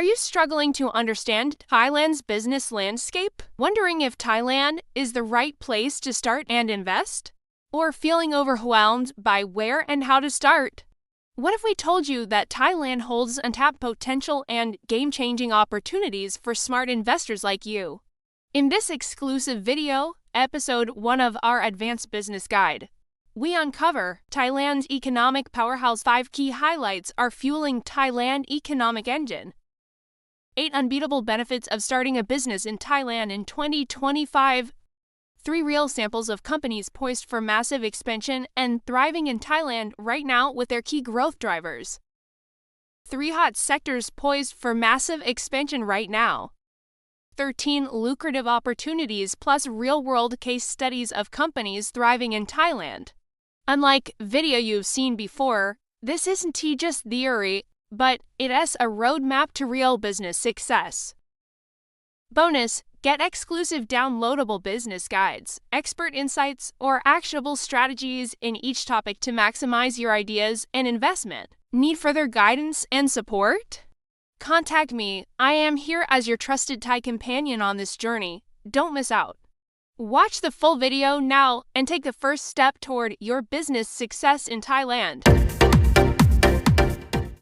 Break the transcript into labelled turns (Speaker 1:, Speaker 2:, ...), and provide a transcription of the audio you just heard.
Speaker 1: Are you struggling to understand Thailand's business landscape? Wondering if Thailand is the right place to start and invest? Or feeling overwhelmed by where and how to start? What if we told you that Thailand holds untapped potential and game-changing opportunities for smart investors like you? In this exclusive video, episode 1 of our Advanced Business Guide, we uncover Thailand's economic powerhouse. 5 key highlights are fueling Thailand economic engine. 8 unbeatable benefits of starting a business in Thailand in 2025. 3 real samples of companies poised for massive expansion and thriving in Thailand right now with their key growth drivers. 3 hot sectors poised for massive expansion right now. 13 lucrative opportunities plus real-world case studies of companies thriving in Thailand. Unlike video you've seen before, this isn't just theory, but it's a roadmap to real business success. Bonus, get exclusive downloadable business guides, expert insights, or actionable strategies in each topic to maximize your ideas and investment. Need further guidance and support? Contact me. I am here as your trusted Thai companion on this journey. Don't miss out. Watch the full video now and take the first step toward your business success in Thailand.